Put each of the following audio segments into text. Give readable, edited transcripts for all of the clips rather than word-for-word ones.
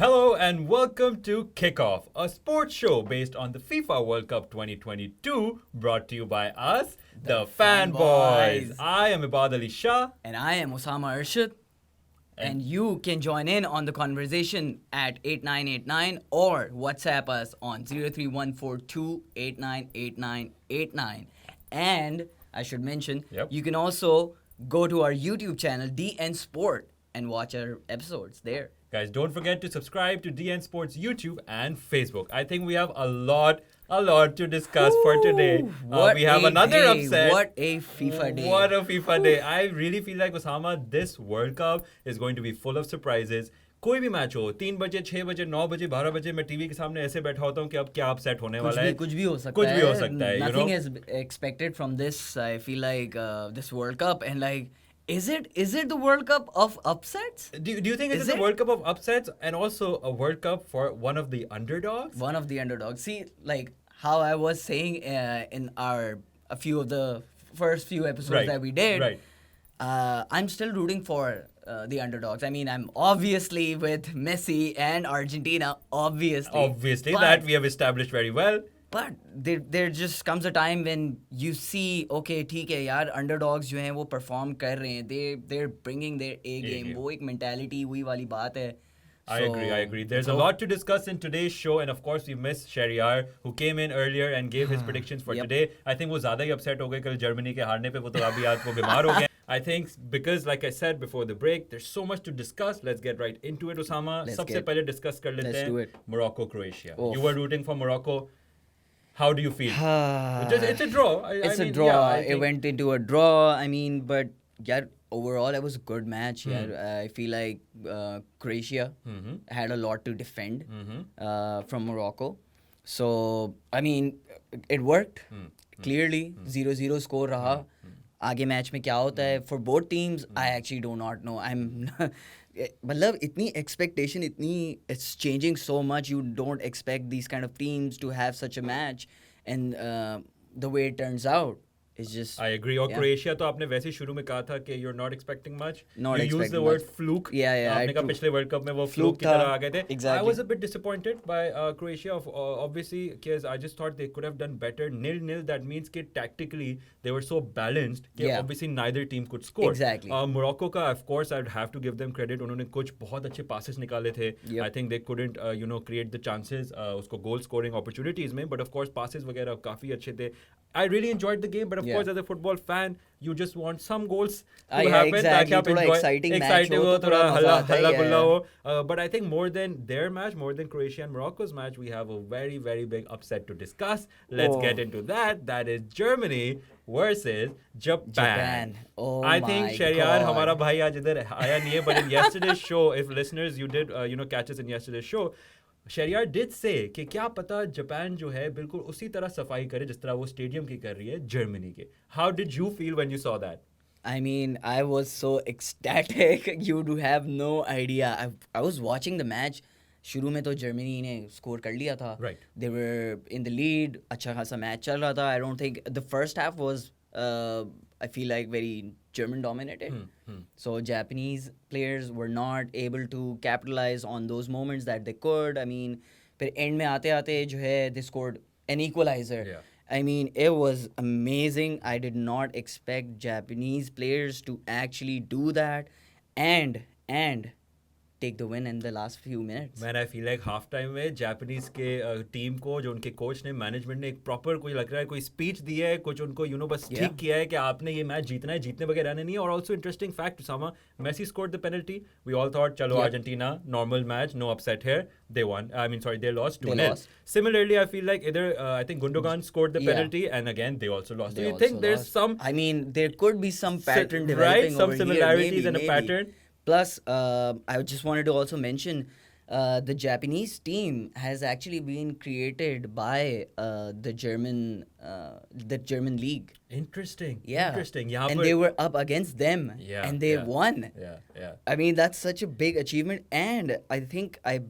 Hello and welcome to Kickoff, a sports show based on the FIFA World Cup 2022, brought to you by us, the Fanboys. I am Ibad Ali Shah. And I am Osama Arshad. And you can join in on the conversation at 8989 or WhatsApp us on 03142898989. And I should mention, you can also go to our YouTube channel, DN Sport, and watch our episodes there. Guys, don't forget to subscribe to DN Sports YouTube and Facebook. I think we have a lot to discuss for today. We have another upset. What a FIFA day. What a FIFA day. I really feel like, Osama, this World Cup is going to be full of surprises. कोई भी match हो 3 बजे 6 बजे 9 बजे 12 बजे मैं TV के सामने ऐसे बैठा होता हूँ कि अब क्या अपसेट होने वाला है कुछ भी हो सकता है nothing is expected from this. I feel like this World Cup and like Is it the World Cup of upsets? Do you think it is a World Cup of upsets and also a World Cup for one of the underdogs? One of the underdogs. See, like how I was saying in a few of the first few episodes that we did, I'm still rooting for the underdogs. I mean, I'm obviously with Messi and Argentina, Obviously, that we have established very well. But there just comes a time when you see, okay, ठीक है यार, underdogs जो हैं वो perform कर रहे हैं, they're bringing their A game. वो एक mentality वही वाली बात है. I agree. There's a lot to discuss in today's show, and of course we miss Shahryar, who came in earlier and gave his predictions for today. I think वो ज़्यादा ही upset हो गए कल जर्मनी के हारने पे, वो तो अभी आज वो बीमार हो गए. I think because, like I said before the break, there's so much to discuss. Let's get right into it, Osama. सबसे पहले discuss कर लेते हैं Morocco, Croatia. You were rooting for Morocco. How do you feel? It's a draw. It's a draw. It went into a draw. I mean, but yeah, overall, it was a good match. Yeah, I feel like Croatia had a lot to defend from Morocco. So, I mean, it worked. Clearly, 0-0 score raha. आगे match में क्या होता है for both teams, I actually do not know. मतलब इतनी expectation, it's changing so much. You don't expect these kind of teams to have such a match, and the way it turns out is just. I agree. और Croatia तो आपने वैसे शुरू में कहा था कि you're not expecting much. You used the word fluke. Yeah. आपने कहा पिछले World Cup में वो fluke की तरह आ गए थे. Exactly. I was a bit disappointed by Croatia. Obviously, because I just thought they could have done better. 0-0. That means कि tactically they were so balanced कि obviously neither team could score. Exactly. Morocco का, of course, I'd have to give them credit. उन्होंने कुछ बहुत अच्छे passes निकाले थे. I think they couldn't, create the chances, उसको goal scoring opportunities में. But of course, passes वगैरह काफी अच्छे थे. I really enjoyed the game, but of course, as a football fan, you just want some goals to happen. Exactly. थोड़ा exciting match हो, थोड़ा हल्ला गुल्ला हो. But I think more than their match, more than Croatia and Morocco's match, we have a very, very big upset to discuss. Let's get into that. That is Germany versus Japan. Oh I think Shahryar, हमारा भाई आज इधर आया नहीं है, but in yesterday's show, if listeners, you did, catch us in yesterday's show, Shahryar did say कि क्या पता जापान जो है बिल्कुल उसी तरह सफाई करे जिस तरह वो स्टेडियम की कर रही है जर्मनी के. How did you feel when you saw that? I mean, I was so ecstatic. You do have no idea. I was watching the match. शुरू में तो जर्मनी ने स्कोर कर लिया था. Right. They were in the lead. अच्छा खासा match चल रहा था. I don't think the first half was I feel like very German dominated. So Japanese players were not able to capitalize on those moments that they could. I mean, फिर end में आते जो है they scored an equalizer. Yeah. I mean, it was amazing. I did not expect Japanese players to actually do that and take the win in the last few minutes. Man, I feel like half time में Japanese के team को जो उनके coach ने management ने एक proper कोई लग रहा है कोई स्पीच दी है कुछ उनको बस ठीक किया है कि आपने ये मैच जीतना है जीतने वगैरह नहीं है. और also interesting fact Usama, Messi scored the penalty. We all thought चलो Argentina normal match, no upset here. They won. They lost 2-0. Similarly, I feel like either I think Gundogan scored the penalty and again they also lost. Do you think there's some? I mean, there could be some pattern developing some over similarities here, and a pattern. Plus, I just wanted to also mention the Japanese team has actually been created by the German league. Interesting. Yeah. Interesting. And they were up against them. Yeah. And they won. Yeah. I mean, that's such a big achievement. And I think I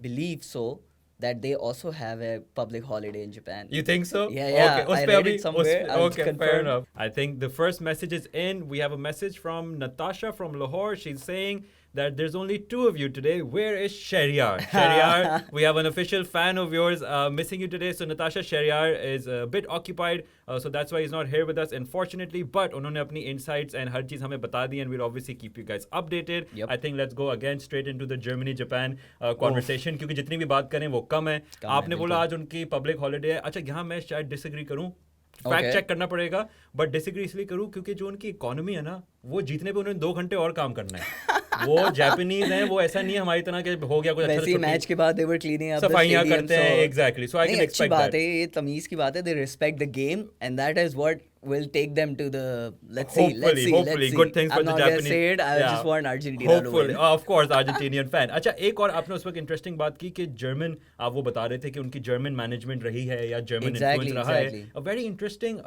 believe so that they also have a public holiday in Japan. You think so? Yeah, yeah. Okay, I read it somewhere. I'll okay, fair confirm. enough. I think the first message is in. We have a message from Natasha from Lahore. She's saying that there's only two of you today. Where is Shahryar? Shahryar, we have an official fan of yours missing you today. So Natasha, Shahryar is a bit occupied, so that's why he's not here with us, unfortunately. But उन्होंने अपनी insights and हर चीज़ हमें बता दी, and we'll obviously keep you guys updated. Yep. I think let's go again straight into the Germany-Japan conversation, क्योंकि जितनी भी बात करें वो कम है. आपने बोला आज उनकी पब्लिक हॉलीडे है. अच्छा, यहाँ मैं शायद डिसएग्री करूँ, फैक्ट चेक करना पड़ेगा, बट डिसएग्री इसलिए करूँ क्योंकि जो उनकी इकोनॉमी है ना, वो जीतने पे उन्होंने 2 घंटे और काम करना है. वो जापानीज हैं, वो ऐसा नहीं है हमारी तरह के हो गया कुछ अच्छा. वैसे मैच के बाद they were cleaning up the सफाइयाँ stadium, करते हैं. एग्जैक्टली, सो आई कैन अच्छी एक्सपेक्ट बात दैट. है, ये तमीज की बात है. They respect the game and that is what will take them to the let's see. Hopefully, good things for I'm the not Japanese. gonna say it. I just want Argentina to Hopefully, win. of course, Argentinian fan. अच्छा, एक और आपने उस वक्त interesting बात की कि German, आप वो बता रहे थे कि उनकी जर्मन मैनेजमेंट रही है या जर्मन इन्फ्लुएंस रहा है. अ वेरी इंटरेस्टिंग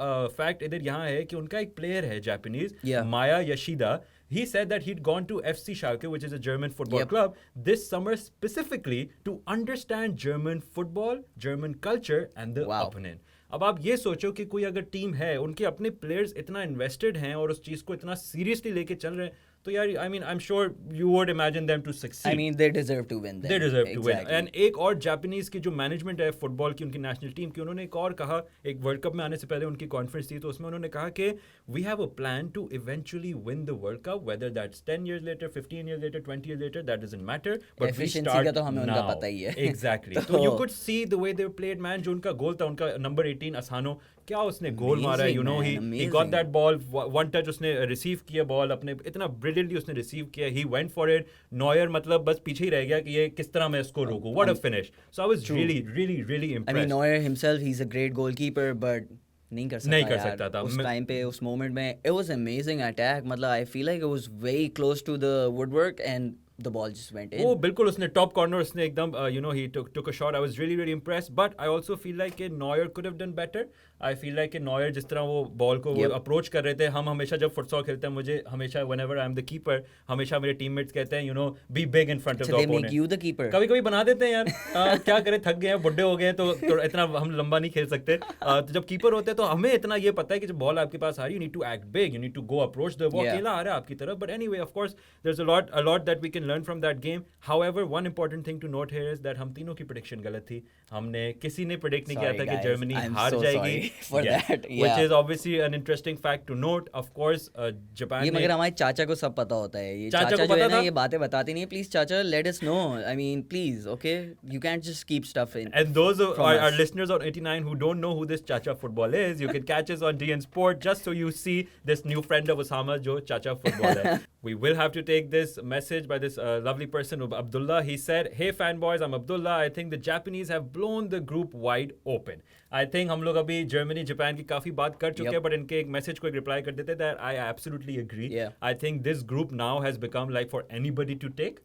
फैक्ट इधर यहाँ है कि उनका एक प्लेयर है Japanese, Maya Yoshida. He said that he'd gone to FC Schalke, which is a German football club, this summer specifically to understand German football, German culture and the opponent. अब आप ये सोचो कि कोई अगर टीम है, उनके अपने प्लेयर्स इतना इन्वेस्टेड हैं और उस चीज़ को इतना सीरियसली लेके चल रहे हैं, तो यार, I mean, I'm sure you would imagine them to succeed. I mean, they deserve to win. They deserve to win. And एक और जापानीज की जो मैनेजमेंट है फुटबॉल की, उनकी नेशनल टीम की, उन्होंने एक और कहा, एक वर्ल्ड कप में आने से पहले उनकी कॉन्फ्रेंस थी, तो उसमें उन्होंने कहा कि we have a plan to eventually win the World Cup, whether that's 10 years later, 15 years later, 20 years later, that doesn't matter. But we start का तो हमें उनका पता ही है. Exactly. So you could see the way they played, man. जो उनका गोल था, उनका नंबर 18 असानो, क्या उसने गोल मारा है. You know, he got that ball, one touch उसने रिसीव किया बॉल, अपने इतना ब्रिलियंटली उसने रिसीव किया. He went for it. Neuer मतलब बस पीछे ही रह गया कि ये किस तरह मैं इसको रोकूं. What a finish. So I was really impressed. I mean, Neuer himself, he's a great goalkeeper, but नहीं कर सकता था उस टाइम पे, उस मोमेंट में. It was amazing attack. मतलब I feel like it was very close to the woodwork and the ball just went in. वो बिल्कुल उसने टॉप कॉर्नर उसने एकदम you know, he took a shot. I was really impressed, but I also feel like Neuer could have done better. I feel like Neuer जिस तरह वो ball को वो अप्रोच कर रहे थे, हम हमेशा जब फुटसॉल खेलते हैं, मुझे हमेशा whenever I am the keeper, हमेशा मेरे टीममेट्स कहते हैं, you know, be big in front of the opponent. They make you the keeper. कभी बना देते हैं यार. क्या करें, थक गए हैं, बुड्ढे हो गए हैं, तो इतना हम लंबा नहीं खेल सकते. तो जब कीपर होते हैं तो हमें इतना ये पता है कि जब बॉल आपके पास आ रही है, you need to act big, you need to go approach the ball. अकेला आ रहा है आपकी तरफ. But anyway, of course, there's a lot that we can learn from that game. However, one important thing to note here is that हम तीनों की prediction गलत थी. हमने किसी ने predict नहीं किया था कि जर्मनी हार जाएगी. For that. Which is obviously an interesting fact to note. Of course, Japan. ये मगर हमारे चाचा को सब पता होता है. ये चाचा जो है ना, ये बातें बताते नहीं है. Please चाचा, let us know. I mean, please, okay? You can't just keep stuff in. And those our listeners on 89 who don't know who this Chacha football is, you can catch us on DN Sport just so you see this new friend of Osama, jo Chacha football hai. We will have to take this message by this lovely person, Abdullah. He said, "Hey fanboys, I'm Abdullah. I think the Japanese have blown the group wide open." I think हम लोग अभी Germany Japan की काफी बात कर चुके हैं, but इनके एक मैसेज को एक रिप्लाई कर देते that I absolutely agree. I think this group now has become like for anybody to take.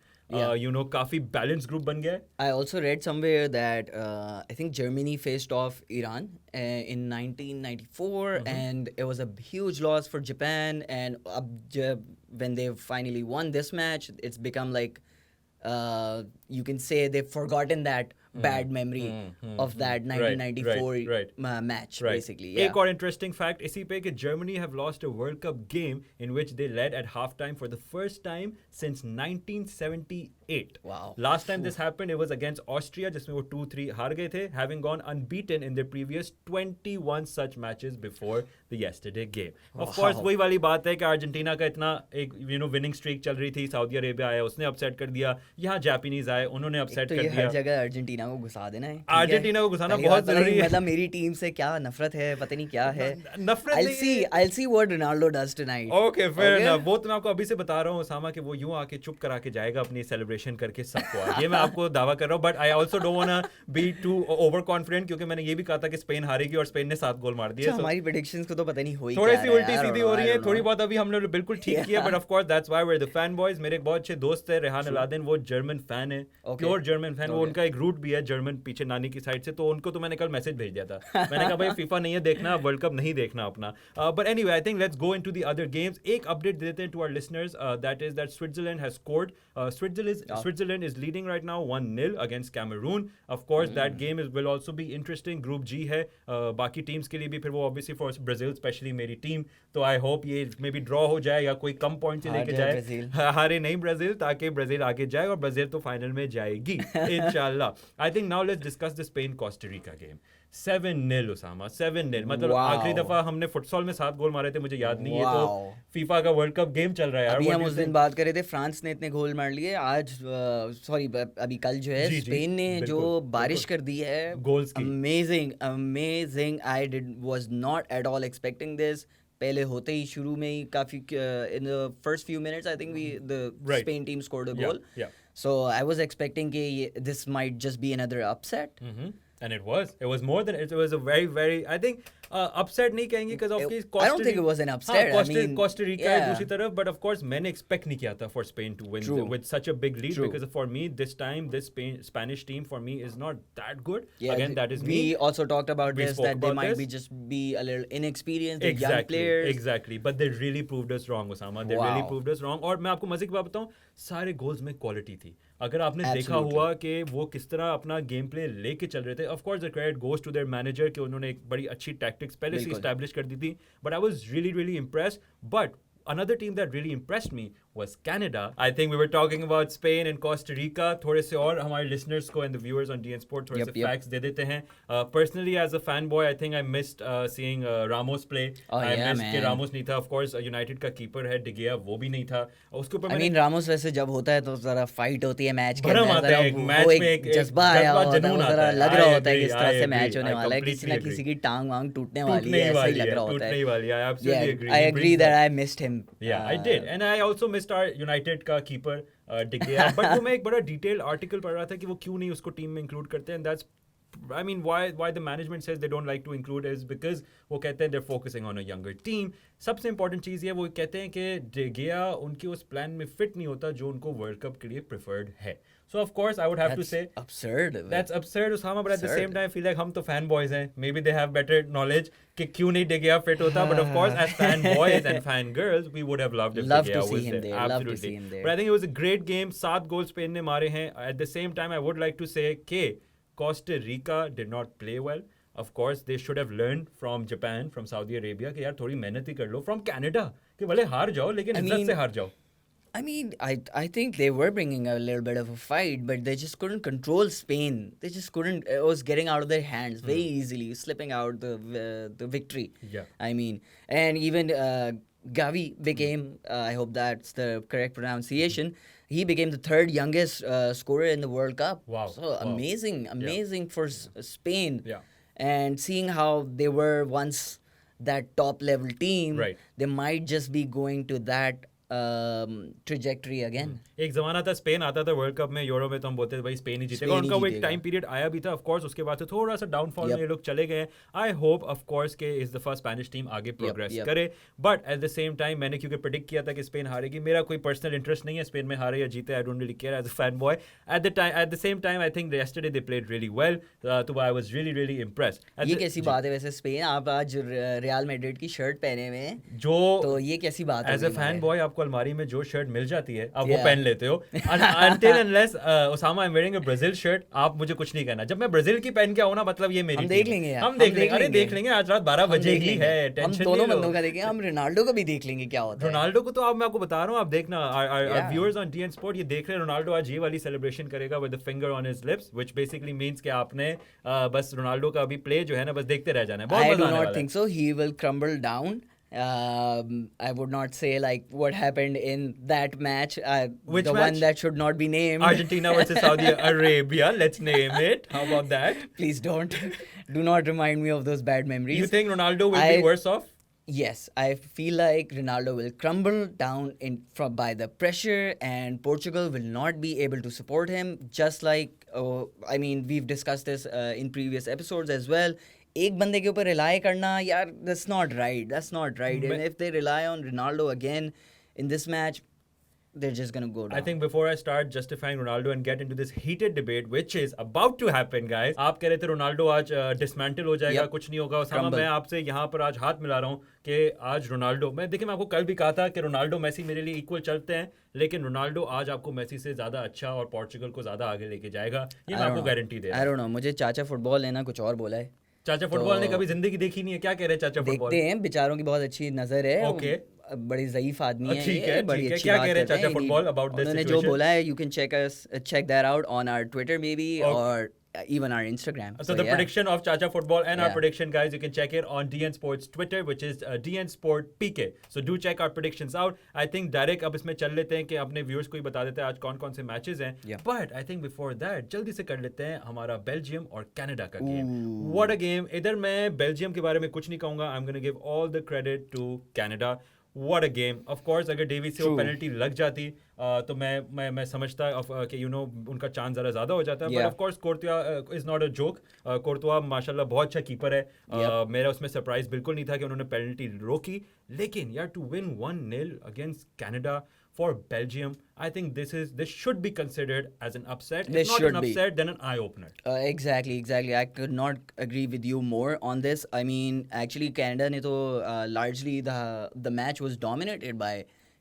You know, काफी balanced group बन गया है. I also read somewhere that I think Germany faced off Iran in 1994, and it was a huge loss for Japan. And when they finally won this match, it's become like you can say they've forgotten that bad memory of that 1994 match, basically. एक और interesting fact इसी पे कि Germany have lost a World Cup game in which they led at halftime for the first time since 1978. Wow. Last time this happened, it was against Austria, जिसमें वो 2-3 हार गए थे, having gone unbeaten in their previous 21 such matches before the yesterday game. Of course, वही वाली बात है कि अर्जेंटीना का इतना एक winning streak चल रही थी, सऊदी अरेबिया आया, उसने अपसेट कर दिया, यहाँ जापानीज आए, उन्होंने अपसेट कर दिया. हर जगह अर्जेंटीना को घुसा देना है. अर्जेंटीना को घुसाना बहुत जरूरी है. मतलब मेरी टीम से क्या नफरत है, पता नहीं क्या है. नफरत. I'll see what Ronaldo does tonight. Okay, fair enough. वो तो मैं आपको अभी से बता रहा हूँ ओसामा कि वो यूं आके चुप करा के जाएगा अपनी सेलिब्रेशन करके सबको. ये मैं आपको दावा कर रहा हूँ. But I also don't wanna be too overconfident क्योंकि मैंने ये भी कहा था कि स्पेन हारेगी और स्पेन ने 7 गोल मार दिए. हमारी प्रेडिक्शंस को तो पता नहीं हुई. थोड़ी सी उल्टी सीधी हो रही है, थोड़ी बहुत अभी हमने बिल्कुल ठीक किया. But of course that's why we're the fanboys. मेरे एक बहुत अच्छे दोस्त है रेहान अलादीन, वो जर्मन फैन है. प्योर जर्मन फैन, वो उनका एक रूट भी है जर्मन पीछे नानी की साइड से, तो उनको तो मैंने कल मैसेज भेज दिया था, मैंने कहा भाई फीफा नहीं है देखना, वर्ल्ड कप नहीं देखना अपना। But anyway I think let's go into the other games. एक अपडेट देते हैं to our listeners, that is that Switzerland has scored, Switzerland is leading right now 1-0 against Cameroon. Of course that game will also be interesting. Group G है, बाकी teams के लिए भी, फिर वो obviously for Brazil स्पेशली मेरी team, तो I hope ये मे बी ड्रॉ हो जाए या कोई कम पॉइंट से लेके जाए, हारे नहीं ब्राजील, ताकि ब्राजील आगे जाए और ब्राजील तो फाइनल में जाएगी इंशाल्लाह। I think now let's discuss the Spain Costa Rica game. 7-0 Usama, 7-0, मतलब आखिरी दफा हमने फुटसॉल में 7 गोल मारे थे, मुझे याद नहीं है, तो फीफा का वर्ल्ड कप गेम चल रहा है यार। अभी हम उस दिन बात कर रहे थे फ्रांस ने इतने गोल मार लिए, आज सॉरी अभी कल जो है स्पेन ने जो बारिश कर दी है, गोल्स की, amazing. I was not at all expecting this. पहले होते ही शुरू में ही काफी in the first few minutes I think the Spain team scored a goal, so I was expecting कि this might just be another upset, and it was more than it was a very I think upset नहीं कहेंगे because of I don't think it was an upset. I mean, Costa Rica है दूसरी तरफ, but of course मैंने expect नहीं किया था for Spain to win with such a big lead, because for me this time this Spanish team for me is not that good. Again, that is we also talked about this, that they might be a little inexperienced, young players. Exactly, but they really proved us wrong, Osama. They really proved us wrong. और मैं आपको मजे की बात बताऊं, सारे goals में quality थी। अगर आपने देखा हुआ कि वो किस तरह अपना गेम प्ले लेके चल रहे थे, of course the credit goes to their manager कि उन्होंने एक बड़ी अच्छी टैक्टिक्स पहले से एस्टैब्लिश कर दी थी, but I was really impressed. But another team that really impressed me was Canada. I think we were talking about Spain and Costa Rica. थोड़े से और हमारे listeners को and the viewers on DN Sport थोड़े से facts दे देते हैं. Personally, as a fanboy, I think I missed seeing Ramos play. I missed कि Ramos नहीं था. Of course, United का keeper है De Gea, वो भी नहीं था. उसके ऊपर I mean, Ramos वैसे जब होता है तो जरा fight होती है मैच के अंदर, जरा मैच में एक जज्बा आया होता है, जरा लग रहा होता है किस तरह से मैच होने वाला है, किसी ना किसी की टांग वांग टूटने वाली है, ऐसा ही लग रहा होता है. टूटने वाली है. I absolutely agree. I agree that I missed him. Yeah, I did. And I also missed our United का कीपर De Gea. But वो मैं एक बड़ा डिटेल आर्टिकल पढ़ रहा था कि वो क्यों नहीं उसको टीम में इंक्लूड करते हैं. That's I mean why the management says they don't like to include is because वो कहते हैं they're focusing on a younger team. सबसे important चीज़ ये, वो कहते हैं कि De Gea उनके उस प्लान में फिट नहीं होता जो उनको वर्ल्ड कप के लिए प्रेफर्ड है. So of course I would have to say that's absurd Osama, but at the same time I feel like हम तो fanboys हैं, maybe they have better knowledge कि क्यों नहीं De Gea fit होता, but of course as fanboys and fangirls we would have loved if De Gea was there. Absolutely. But I think it was a great game. 7 goals Spain ने मारे हैं. At the same time I would like to say कि Costa Rica did not play well. Of course they should have learned from Japan, from Saudi Arabia कि यार थोड़ी मेहनत ही कर लो, from Canada कि भले हार जाओ लेकिन इज्जत से हार जाओ. I mean, I think they were bringing a little bit of a fight, but they just couldn't control Spain. They just couldn't. It was getting out of their hands very easily, slipping out the victory. Yeah. I mean, and even Gavi became, I hope that's the correct pronunciation, he became the third youngest scorer in the World Cup. Wow. So amazing for Spain. Yeah. And seeing how they were once that top level team, right, they might just be going to that trajectory again. एक जमाना था Spain आता था world cup में, euro में तो हम बोलते थे भाई स्पेन ही जीतेगा. उनका वो एक टाइम पीरियड आया भी था. ऑफ कोर्स उसके बाद से थोड़ा सा डाउनफॉल में ये लोग चले गए. आई होप ऑफ कोर्स के is the first Spanish team आगे प्रोग्रेस करे, but at the same time मैंने क्योंकि प्रेडिक्ट किया था कि स्पेन हारेगी, मेरा कोई पर्सनल इंटरेस्ट नहीं है स्पेन में हारे या जीते. I don't really care as a fan boy. At the same time I think yesterday they played really well, तो आई वाज रियली इम्प्रेस्ड. ये कैसी बात है वैसे, स्पेन आप आज रियल मैड्रिड की शर्ट पहने हुए हैं, जो तो ये कैसी बात है? एज अ फैन बॉय आपको अलमारी में जो शर्ट मिल जाती है आप वो पहन लेते हो. Until unless Osama I'm wearing a Brazil shirt, आप मुझे कुछ नहीं कहना. जब मैं ब्राजील की पहन के आऊँ ना, मतलब ये मेरी हम देख लेंगे यार, हम देख लेंगे. अरे देख लेंगे, आज रात 12 बजे ही है, टेंशन हम दोनों बंदों का देखेंगे. हम रोनाल्डो को भी देख लेंगे क्या होता है. रोनाल्डो को तो अब मैं आपको बता रहा हूँ, आप देखना. Our viewers on DN Sport ये देख रहे हैं, रोनाल्डो आज ये वाली सेलिब्रेशन करेगा with the finger on his lips, which basically means कि आपने बस रोनाल्डो का अभी प्ले जो है ना बस देखते रह जाना है. बहुत मजा आने वाला है. I do not think so. He will crumble down. I would not say like what happened in that match. Which the match? one that should not be named. Argentina versus Saudi Arabia. Let's name it. How about that? Please don't. Do not remind me of those bad memories. You think Ronaldo will be worse off? Yes, I feel like Ronaldo will crumble down by the pressure, and Portugal will not be able to support him. Just like, I mean, we've discussed this in previous episodes as well. एक बंदे के ऊपर rely करना यार, that's not right. And if they rely on Ronaldo again in this match, they're just gonna go down. I think before I start justifying Ronaldo and get into this heated debate, which is about to happen, guys. आप कह रहे थे Ronaldo आज dismantle हो जाएगा, कुछ नहीं होगा। उसामा, मैं आपसे यहाँ पर आज हाथ मिला रहा हूँ कि आज रोनाल्डो, मैं देखिए मैं आपको कल भी कहा था कि रोनाल्डो मेसी मेरे लिए इक्वल चलते हैं, लेकिन रोनाल्डो आज आपको मेसी से ज्यादा अच्छा और पोर्चुगल को ज्यादा आगे लेके जाएगा, ये मैं आपको गारंटी दे रहा हूँ। I don't know, मुझे चाचा फुटबॉल लेना कुछ और बोला है। चाचा फुटबॉल ने कभी जिंदगी देखी नहीं है, क्या कह रहे हैं चाचा फुटबॉल? देखते हैं, बेचारों की बहुत अच्छी नजर है। ओके, बड़ी ज़ईफ आदमी है, ठीक है, बड़ी अच्छी क्या बात कह रहे हैं करते चाचा हैं। फुटबॉल अबाउट दिस उन्होंने जो बोला है, you can check that out on our Twitter maybe or even our Instagram. So the prediction of Chacha Football and our Yeah. prediction, guys, you can check it on DN Sports Twitter, which is DN Sport PK. So do check our predictions out. I think direct अब इसमें चल लेते हैं कि अपने viewers को ही बता देते हैं आज कौन-कौन से matches हैं. Yeah. But I think before that जल्दी से कर लेते हैं हमारा बेल्जियम और कनाडा का गेम. What a game! इधर मैं बेल्जियम के बारे में कुछ नहीं कहूँगा. I'm going to give all the credit to Canada. What a game! Of course, अगर डेविस से वो पेनल्टी लग जाती तो मैं समझता कि उनका चांस ज़्यादा हो जाता है. But of course Courtois is not a joke. Courtois माशाल्लाह बहुत अच्छा कीपर है. मेरा उसमें सरप्राइज बिल्कुल नहीं था कि उन्होंने पेनल्टी रोकी. लेकिन यार to win 1-0 against Canada for Belgium, I think this should be considered as an upset. If not an upset, then an eye-opener. Exactly. I could not agree with you more on this. I mean, actually, Canada ne to largely the match was dominated by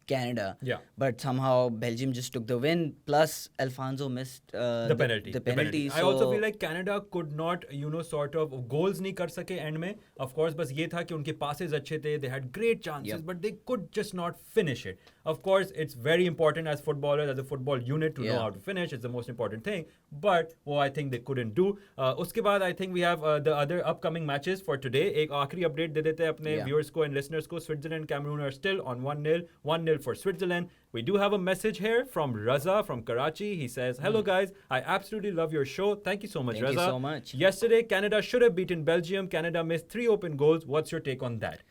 Canada. Yeah. But somehow Belgium just took the win. Plus, Alfonso missed the penalty. I also feel like Canada could not, sort of goals नहीं कर सके end में. Of course, बस ये था कि उनके passes अच्छे थे. They had great chances, but they could just not finish it. Of course, it's very important as footballers, as a football unit to know how to finish. It's the most important thing. But I think they couldn't do. उसके बाद I think we have the other upcoming matches for today. एक आखिरी update दे देते हैं अपने viewers को and listeners को. Switzerland, Cameroon are still on 1-0. 1-0 for Switzerland. We do have a message here from Raza from Karachi. He says, hello guys, I absolutely love your show. Thank you so much, Raza. Thank you so much. Yesterday, Canada should have beaten Belgium. Canada missed 3 open goals. What's your take on that?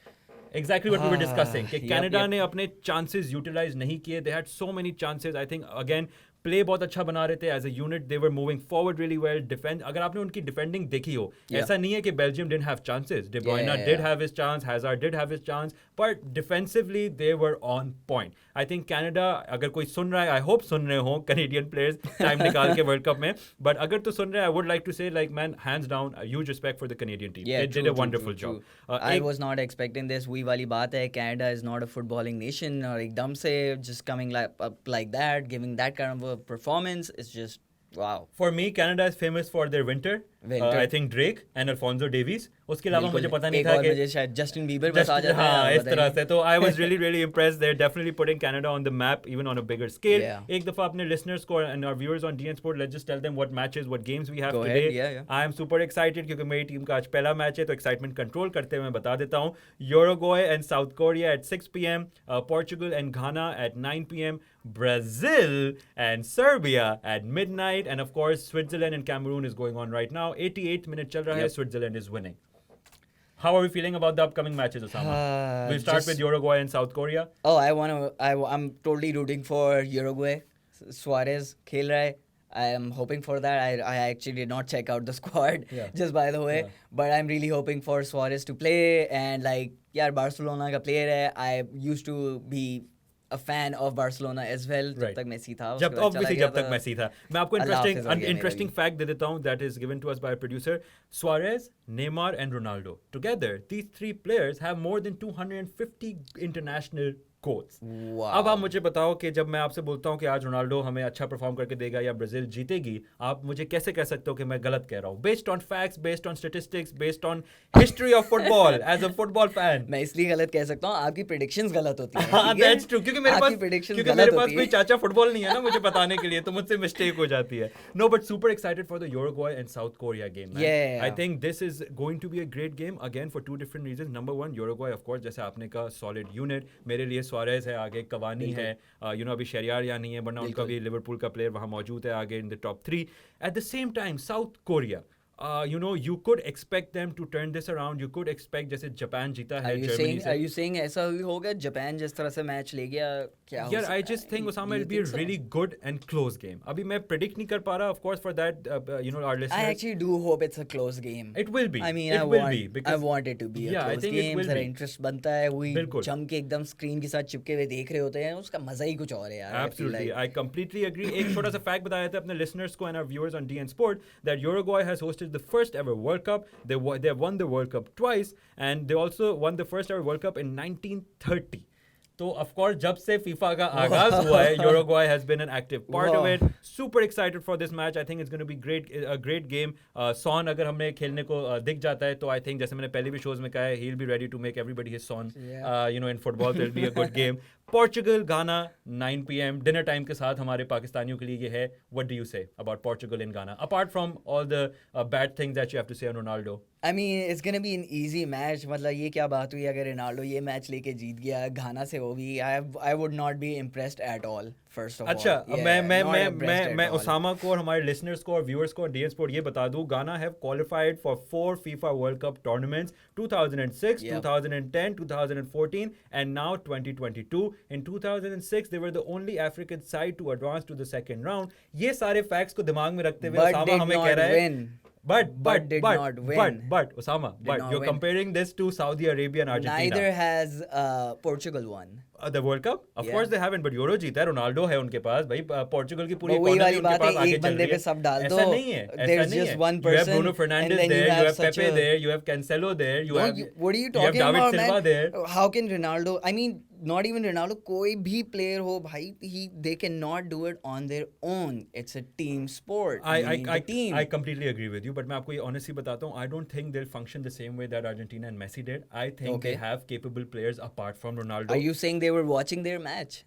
Exactly what we were discussing. कि Canada ने अपने chances utilize नहीं किए. They had so many chances. I think, again, play बहुत अच्छा बना रहे थे. As a unit they were moving forward really well. Defend अगर आपने उनकी डिफेंडिंग देखी हो, ऐसा नहीं है कि Belgium didn't have chances. De Bruyne did have his chance, Hazard did have his chance, but defensively they were on point. I think Canada, अगर कोई सुन रहा है, आई होप सुन रहे हो कैनेडियन प्लेयर्स टाइम निकाल के वर्ल्ड कप में, but अगर तो सुन रहे हैं, आई वुड लाइक टू से like man hands down huge respect for the Canadian team. They did a wonderful job. I was not expecting this. वही वाली बात है, Canada is not a footballing nation और एकदम से just coming like that, giving that kind of a performance. It's just wow. For me, Canada is famous for their winter. I think Drake and Alfonso Davies. उसके अलावा मुझे पता नहीं था कि मुझे शायद जस्टिन बीबर बस आ जाता है. हाँ, इस तरह से. तो I was really impressed. They're definitely putting Canada on the map, even on a bigger scale. एक दफा अपने listeners को and our viewers on DN Sport, let's just tell them what matches, what games we have today. I am super excited क्योंकि मेरी team का आज पहला match है, तो excitement control करते हुए मैं बता देता हूँ. Uruguay and South Korea at 6 p.m. Portugal and Ghana at 9 p.m. Brazil and Serbia at midnight, and of course Switzerland and Cameroon is going on right now. 88 minutes चल रहा है. Switzerland is winning. How are we feeling about the upcoming matches, Osama? We'll start with Uruguay and South Korea. Oh, I'm totally rooting for Uruguay. Suarez खेल रहा है. I am hoping for that. I actually did not check out the squad, just by the way. But I'm really hoping for Suarez to play. And like, Barcelona का player है. I used to be a fan of Barcelona as well. जब तक Messi था. जब तक Messi था. मैं आपको interesting fact दे देता हूँ that is given to us by our producer. Suarez, Neymar and Ronaldo together, these 3 players have more than 250 international goals. Wow. अब आप मुझे बताओ कि जब मैं आपसे बोलता हूँ कि आज रोनाल्डो हमें अच्छा परफॉर्म करके देगा या ब्राजील जीतेगी, आप मुझे कैसे कह सकते हो कि मैं गलत कह रहा हूँ? Based on facts, based on statistics, based on history of football as a football fan. मैं इसलिए गलत कह सकता हूँ, आपकी प्रेडिक्शंस गलत होती हैं. हाँ, दैट्स ट्रू. क्योंकि मेरे पास कोई चाचा फुटबॉल नहीं है ना मुझे बताने के लिए, तो मुझसे मिस्टेक हो जाती है. No, but super excited for the Uruguay and South Korea game. I think this is going to be a great game again for 2 different reasons. Number 1, Uruguay of course जैसे आपने कहा सॉलिड यूनिट. मेरे लिए Suarez है, आगे Cavani है, अभी शरियार या नहीं है, वरना उनका भी लिवरपूल का प्लेयर वहां मौजूद है आगे in the top 3. Eight the same time south Korea, you could expect them to turn this around. You could expect जैसे जापान जीता है जर्मनी से. Are you saying ऐसा होगा जापान जिस तरह से मैच ले गया क्या हो Yeah, I सकता just है? think Osama You will be a think so? really good and close game. अभी मैं predict नहीं कर पा रहा, of course, for that, our listeners. I actually do hope it's a close game. It will be. I mean, it will be because I want it to be a yeah, I close think it game. will जरा be. Interest बनता है, वही बिल्कुल. जम के एकदम screen के साथ चिपके हुए देख रहे होते हैं, उसका मजा ही कुछ और है यार. Absolutely, I completely agree. एक छोटा सा fact बताया था अपने listeners को and our viewers on DN Sport that Uruguay has hosted the first ever World Cup. They have won the World Cup twice and they also won the first ever World Cup in 1930. तो of course जब से FIFA का आगाज हुआ है, Uruguay has been an active part of it. Super excited for this match. I think it's going to be a great game. Son अगर हमें खेलने को दिख जाता है तो I think जैसे मैंने पहले भी shows में कहा है, he'll be ready to make everybody his son. In football so it'll be a good game. Portugal, Ghana, 9 p.m. dinner time के साथ हमारे पाकिस्तानियों के लिए ये है. What do you say about Portugal and Ghana? Apart from all the bad things that you have to say on Ronaldo. I mean, it's gonna be an easy match. मतलब ये क्या बात हुई अगर रोनाल्डो ये मैच लेके जीत गया घाना से वो भी I would not be impressed at all. First of अच्छा, all. मैं उसामा को और हमारे listeners को और viewers को और DN Sport ये बता दूँ, Ghana have qualified for 4 FIFA World Cup tournaments, 2006, 2010, 2014, and now 2022. In 2006, they were the only African side to advance to the second round. ये सारे facts को दिमाग में रखते हुए उसामा हमें कह रहा है. But Osama, you're comparing this to Saudi Arabia and Argentina. Neither has Portugal won. The World Cup? Of course they haven't, but Euro जीता है, Ronaldo है उनके पास, भाई Portugal की पूरी वही economy वाली उनके बात पास है, आगे एक चल बंदे रही पे है. सब डाल दो. ऐसा नहीं है, There's just one person. You have Bruno Fernandes there, you have Pepe there, you have Cancelo there, what are you talking David about, Silva man? there. How can Ronaldo? I mean, not even Ronaldo. कोई भी player हो भाई, they cannot do it on their own. It's a team sport. I completely agree with you, but मैं आपको ये honestly बताता हूँ, I don't think they'll function the same way that Argentina and Messi did. I think they have capable players apart from Ronaldo. Are you saying they were watching their match?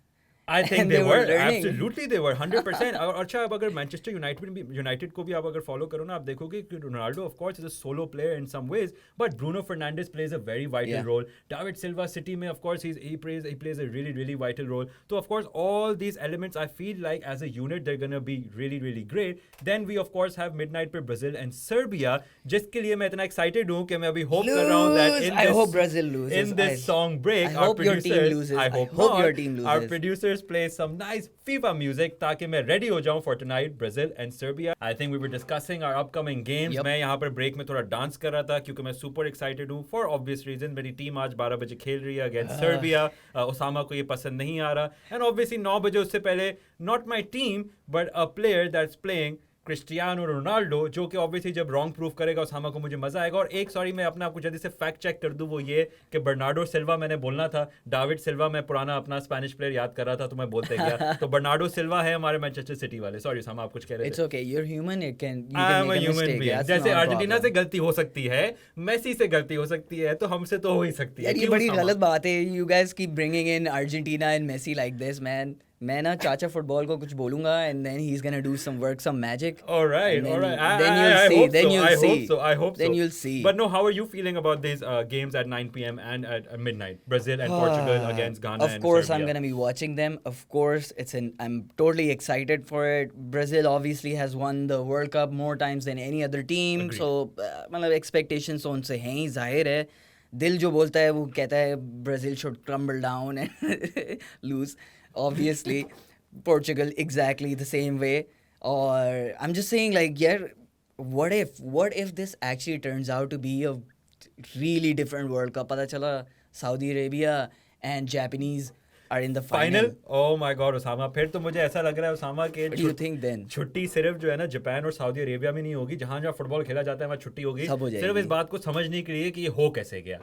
I think they were learning. absolutely they were 100%. और अच्छा अब अगर Manchester United को भी आप अगर follow करो ना, आप देखोगे कि Ronaldo of course is a solo player in some ways, but Bruno Fernandes plays a very vital role. David Silva City में of course he plays a really really vital role. So of course all these elements I feel like as a unit they're going to be really really great. Then we of course have midnight पे Brazil and Serbia, जिसके लिए मैं इतना excited हूँ कि मैं अभी hope कर रहा हूँ that I hope Brazil loses. in this song break I hope your team loses. I hope your team loses. Our producers play some nice FIFA music ताकि मैं ready हो जाऊं for tonight, Brazil and Serbia. I think we were discussing our upcoming games. मैं यहाँ पर break में थोड़ा dance कर रहा था क्योंकि मैं super excited हूँ for obvious reason. मेरी team आज 12 बजे खेल रही है against Serbia. उसामा को ये पसंद नहीं आ रहा. And obviously 9 बजे उससे पहले not my team but a player that's playing Cristiano Ronaldo, जो कि ऑब्वियसली जब रॉन्ग प्रूफ करेगा उसामा को मुझे मजा आएगा. और एक सॉरी मैं अपने आपको जल्दी से फैक्ट चेक कर दूं, वो ये कि बर्नार्डो सिल्वा मैंने बोलना था, डेविड सिल्वा मैं पुराना अपना स्पेनिश प्लेयर याद कर रहा था तो मैं बोलते गया. तो बर्नार्डो सिल्वा है हमारे मैनचेस्टर सिटी वाले. सॉरी उसामा, आप कुछ कह रहे थे. It's okay, you are human, you can make a mistake. जैसे अर्जेंटीना से गलती हो सकती है, मेसी से गलती हो सकती है, तो हमसे तो हो ही सकती है. ये बड़ी गलत बात है. You guys keep bringing in Argentina and Messi like this, man. मैं ना चाचा फुटबॉल को कुछ बोलूंगा and then he's gonna do some work, some magic. All right. Then you'll see. I hope so. Then you'll see. But no, how are you feeling about these games at 9 p.m. and at midnight? Brazil and Portugal against Ghana and Serbia. Of course, I'm gonna be watching them. Of course, I'm totally excited for it. Brazil obviously has won the World Cup more times than any other team. Agreed. So, मतलब expectations तो उनसे हैं ही, जाहिर है. दिल जो बोलता है वो कहता है Brazil should crumble down and lose. Obviously, Portugal exactly the same way. Or I'm just saying, like, yeah, what if this actually turns out to be a really different World Cup? Pata chala Saudi Arabia and Japanese are in the final. Oh my God, Usama, फिर तो मुझे ऐसा लग रहा है उसामा के What do you think then? छुट्टी सिर्फ जो है ना जापान और सऊदी अरेबिया में नहीं होगी, जहाँ जहाँ फुटबॉल खेला जाता है वहाँ छुट्टी होगी सिर्फ इस बात को समझने के लिए कि ये हो कैसे गया.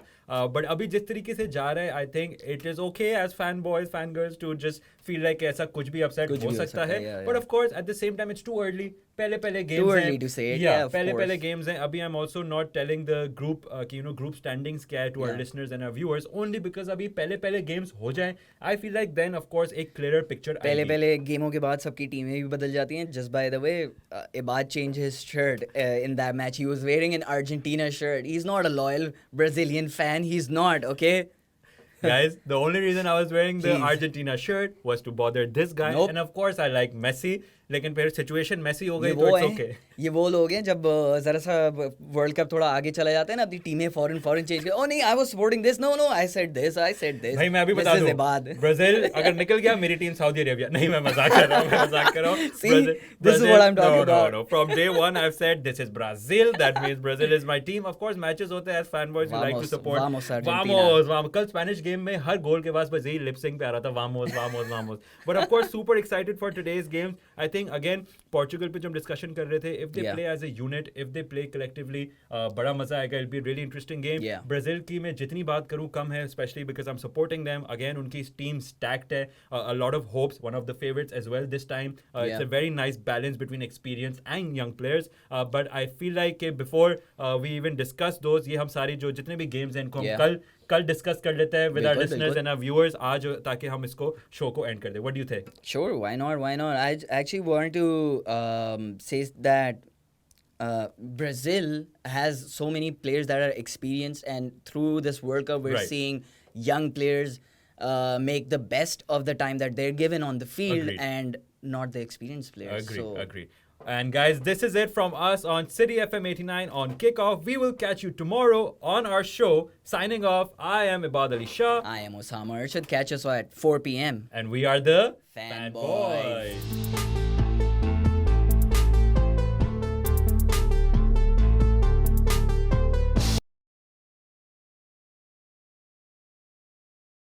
बट अभी जिस तरीके से जा रहा है, I think it is okay as fan boys fan girls to just feel like ऐसा कुछ भी अपसेट हो सकता है. But of course at the same time it's too early. पहले गेम्स हैं, पहले गेम्स हैं. अभी I am also not telling the group कि ग्रुप स्टैंडिंग्स क्या है to our listeners and our viewers, only because अभी पहले गेम्स हो जाएं. I feel like then of course एक क्लियरर पिक्चर. पहले गेमों के बाद सबकी टीमें भी बदल जाती हैं. Just by the way, Ibad change his shirt in that match. He was wearing an Argentina shirt. He is not a loyal Brazilian fan. He is not, okay? Guys, the only reason I was wearing the Jeez. Argentina shirt was to bother this guy. Nope. And of course, I like Messi. लेकिन फिर situation Massey हो ये गई वो तो it's हैं okay. ये वो लोग हैं जब जरा सा वर्ल्ड कप थोड़ा आगे चला जाता है ना अपनी टीमें फॉरेन चेंज कर. ओ नहीं I was supporting this. No no I said this भाई मैं अभी बता दूं, ब्राजील अगर निकल गया मेरी टीम सऊदी अरेबिया. नहीं मैं मजाक कर रहा हूँ. See, this is what I'm talking about. No. From day one I've said this is Brazil. That means Brazil is my team. Of course matches होते हैं as fanboys we like to support. Vamos Argentina. Vamos. कल Spanish game में हर गोल के बाद बस यही lip sync पे आ रहा था vamos. But of course super excited for today's game. I think again Portugal पे जो हम डिस्कशन कर रहे थे, if they play as a unit, if they play collectively, बड़ा मजा आएगा. It'll be a really interesting game. Brazil की मैं जितनी बात करूं कम है, especially because I'm supporting them. Again उनकी team stacked है, a lot of hopes, one of the favorites as well this time. It's a very nice balance between experienced and young players. But I feel like before we even discuss those, ये हम सारी जो जितने भी games हैं इनको हम कल डिस्कस कर लेते हैं with our listeners and our viewers आज, ताकि हम इसको शो को एंड कर दें. What do you think? Sure, why not? I actually want to say that Brazil has so many players that are experienced, and through this World Cup we're seeing young players make the best of the time that they're given on the field. Agreed. And not the experienced players. Agree. And guys, this is it from us on City FM 89 on Kickoff. We will catch you tomorrow on our show. Signing off, I am Ibad Ali Shah. I am Osama Arshad. Catch us at 4 p.m. And we are the Fanboys.